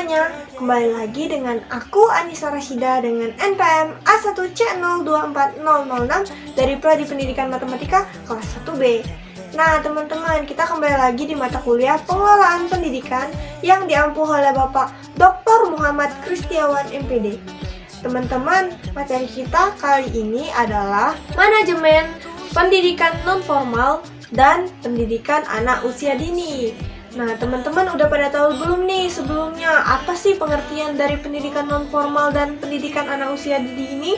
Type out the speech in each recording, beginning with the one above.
semuanya, kembali lagi dengan aku Anissa Rashida dengan NPM A1C024006 dari Prodi Pendidikan Matematika kelas 1B. Nah teman-teman, kita kembali lagi di mata kuliah Pengelolaan Pendidikan yang diampu oleh Bapak Dr. Muhammad Kristiawan MPD. Teman-teman, materi kita kali ini adalah Manajemen Pendidikan Non-Formal dan Pendidikan Anak Usia Dini. Nah, teman-teman udah pada tahu belum nih sebelumnya apa sih pengertian dari pendidikan non-formal dan pendidikan anak usia dini ini?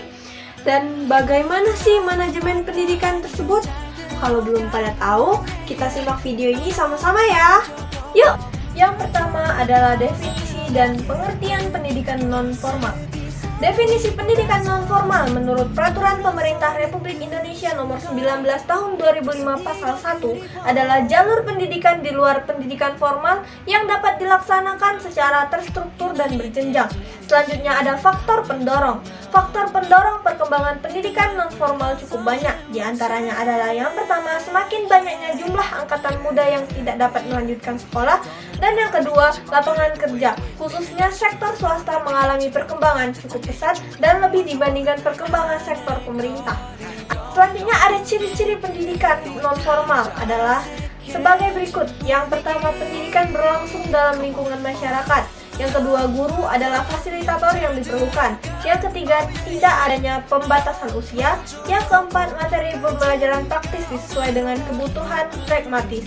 Dan bagaimana sih manajemen pendidikan tersebut? Kalau belum pada tahu, kita simak video ini sama-sama ya. Yuk! Yang pertama adalah definisi dan pengertian pendidikan non-formal. Definisi pendidikan non-formal menurut Peraturan Pemerintah Republik Indonesia Nomor 19 Tahun 2005 Pasal 1 adalah jalur pendidikan di luar pendidikan formal yang dapat dilaksanakan secara terstruktur dan berjenjang. Selanjutnya ada faktor pendorong. Faktor pendorong perkembangan pendidikan non-formal cukup banyak. Di antaranya adalah yang pertama, semakin banyaknya jumlah angkatan muda yang tidak dapat melanjutkan sekolah. Dan yang kedua, lapangan kerja, khususnya sektor swasta mengalami perkembangan cukup pesat dan lebih dibandingkan perkembangan sektor pemerintah. Selanjutnya ada ciri-ciri pendidikan non-formal adalah sebagai berikut. Yang pertama, pendidikan berlangsung dalam lingkungan masyarakat. Yang kedua, guru adalah fasilitator yang diperlukan. Yang ketiga, tidak adanya pembatasan usia. Yang keempat, materi pembelajaran praktis sesuai dengan kebutuhan pragmatis.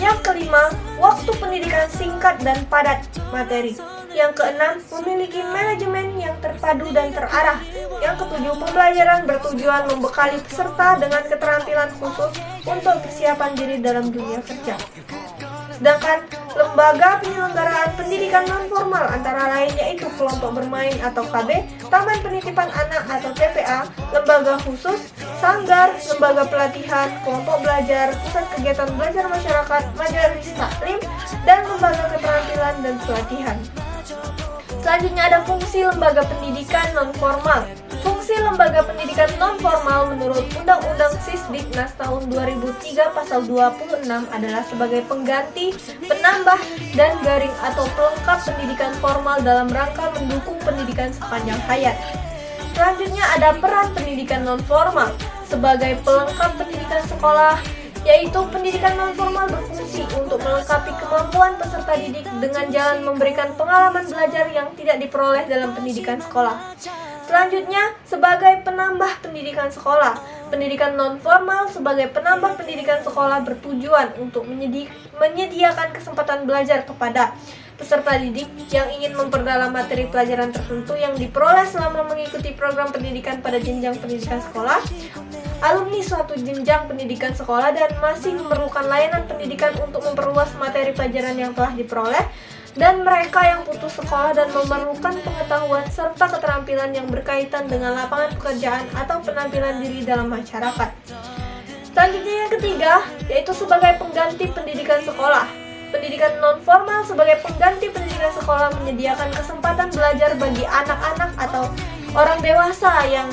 Yang kelima, waktu pendidikan singkat dan padat materi. Yang keenam, memiliki manajemen yang terpadu dan terarah. Yang ketujuh, pembelajaran bertujuan membekali peserta dengan keterampilan khusus untuk persiapan diri dalam dunia kerja. Sedangkan lembaga penyelenggaraan pendidikan non-formal antara lain yaitu kelompok bermain atau KB, taman penitipan anak atau TPA, lembaga khusus, sanggar, lembaga pelatihan, kelompok belajar, pusat kegiatan belajar masyarakat, majelis taklim, dan lembaga keterampilan dan pelatihan. Selanjutnya ada fungsi lembaga pendidikan non-formal. Fungsi lembaga pendidikan non-formal menurut Undang-Undang Sisdiknas tahun 2003 pasal 26 adalah sebagai pengganti, penambah, dan garing atau pelengkap pendidikan formal dalam rangka mendukung pendidikan sepanjang hayat. Selanjutnya ada peran pendidikan non-formal. Sebagai pelengkap pendidikan sekolah, yaitu pendidikan non-formal berfungsi untuk melengkapi kemampuan peserta didik dengan jalan memberikan pengalaman belajar yang tidak diperoleh dalam pendidikan sekolah. Selanjutnya, sebagai penambah pendidikan sekolah. Pendidikan non-formal sebagai penambah pendidikan sekolah bertujuan untuk menyediakan kesempatan belajar kepada peserta didik yang ingin memperdalam materi pelajaran tertentu yang diperoleh selama mengikuti program pendidikan pada jenjang pendidikan sekolah, alumni suatu jenjang pendidikan sekolah dan masih memerlukan layanan pendidikan untuk memperluas materi pelajaran yang telah diperoleh, dan mereka yang putus sekolah dan memerlukan pengetahuan serta keterampilan yang berkaitan dengan lapangan pekerjaan atau penampilan diri dalam masyarakat. Selanjutnya yang ketiga, yaitu sebagai pengganti pendidikan sekolah. Pendidikan non-formal sebagai pengganti pendidikan sekolah menyediakan kesempatan belajar bagi anak-anak atau orang dewasa yang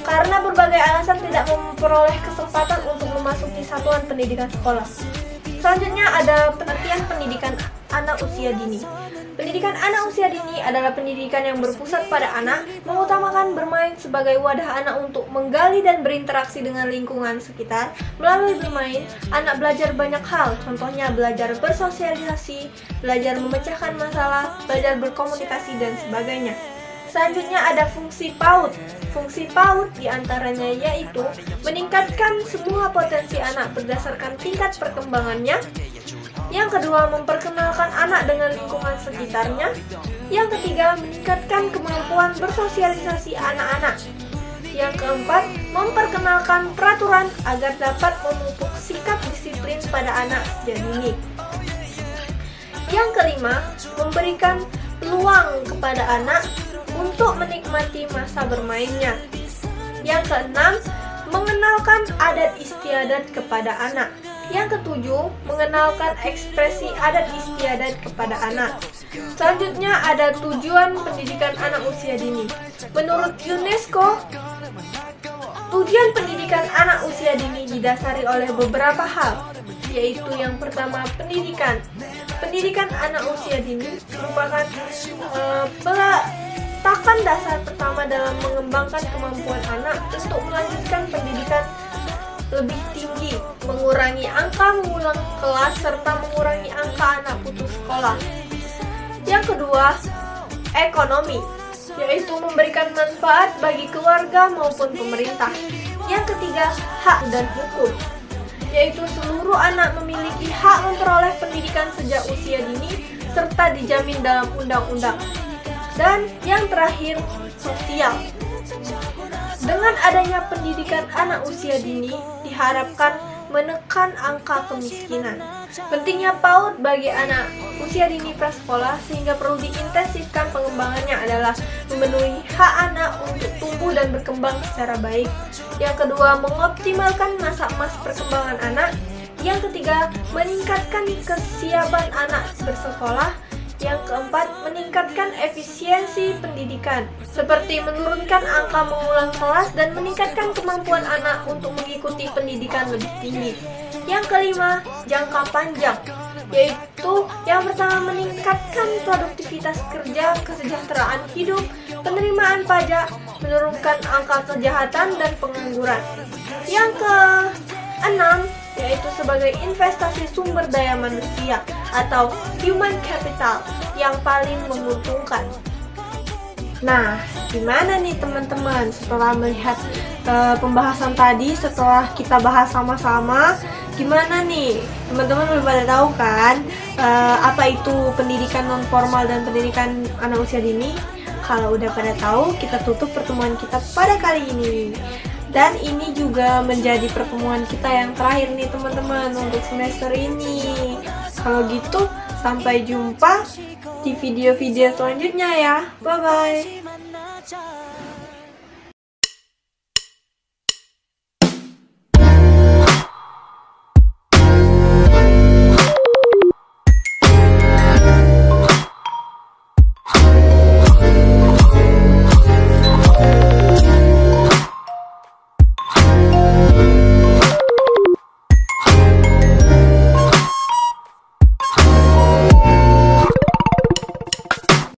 karena berbagai alasan tidak memperoleh kesempatan untuk memasuki satuan pendidikan sekolah. Selanjutnya ada pengertian pendidikan anak usia dini. Pendidikan anak usia dini adalah pendidikan yang berpusat pada anak, mengutamakan bermain sebagai wadah anak untuk menggali dan berinteraksi dengan lingkungan sekitar. Melalui bermain, anak belajar banyak hal, contohnya belajar bersosialisasi, belajar memecahkan masalah, belajar berkomunikasi, dan sebagainya. Selanjutnya ada fungsi PAUD. Fungsi PAUD diantaranya yaitu meningkatkan semua potensi anak berdasarkan tingkat perkembangannya. Yang kedua, memperkenalkan anak dengan lingkungan sekitarnya. Yang ketiga, meningkatkan kemampuan bersosialisasi anak-anak. Yang keempat, memperkenalkan peraturan agar dapat memupuk sikap disiplin pada anak sejak dini. Yang kelima, memberikan peluang kepada anak untuk menikmati masa bermainnya. Yang keenam, mengenalkan adat istiadat kepada anak. Yang ketujuh, mengenalkan ekspresi adat istiadat kepada anak. Selanjutnya ada tujuan pendidikan anak usia dini. Menurut UNESCO, tujuan pendidikan anak usia dini didasari oleh beberapa hal, yaitu yang pertama pendidikan. Pendidikan anak usia dini merupakan peletakan dasar pertama dalam mengembangkan kemampuan anak untuk melanjutkan pendidikan lebih tinggi, mengurangi angka mengulang kelas, serta mengurangi angka anak putus sekolah. Yang kedua, ekonomi, yaitu memberikan manfaat bagi keluarga maupun pemerintah. Yang ketiga, hak dan hukum, yaitu seluruh anak memiliki hak memperoleh pendidikan sejak usia dini serta dijamin dalam undang-undang. Dan yang terakhir, sosial. Dengan adanya pendidikan anak usia dini diharapkan menekan angka kemiskinan. Pentingnya PAUD bagi anak usia dini prasekolah sehingga perlu diintensifkan pengembangannya adalah memenuhi hak anak untuk tumbuh dan berkembang secara baik. Yang kedua, mengoptimalkan masa emas perkembangan anak. Yang ketiga, meningkatkan kesiapan anak bersekolah. Yang keempat, meningkatkan efisiensi pendidikan, seperti menurunkan angka mengulang kelas dan meningkatkan kemampuan anak untuk mengikuti pendidikan lebih tinggi. Yang kelima, jangka panjang, yaitu yang pertama meningkatkan produktivitas kerja, kesejahteraan hidup, penerimaan pajak, menurunkan angka kejahatan dan pengangguran. Yang keenam, yaitu sebagai investasi sumber daya manusia atau human capital yang paling menguntungkan. Nah, gimana nih teman-teman setelah melihat pembahasan tadi, setelah kita bahas sama-sama, gimana nih? Teman-teman udah pada tahu kan apa itu pendidikan non formal dan pendidikan anak usia dini? Kalau udah pada tahu, kita tutup pertemuan kita pada kali ini. Dan ini juga menjadi pertemuan kita yang terakhir nih teman-teman untuk semester ini. Kalau gitu, sampai jumpa di video-video selanjutnya ya. Bye-bye.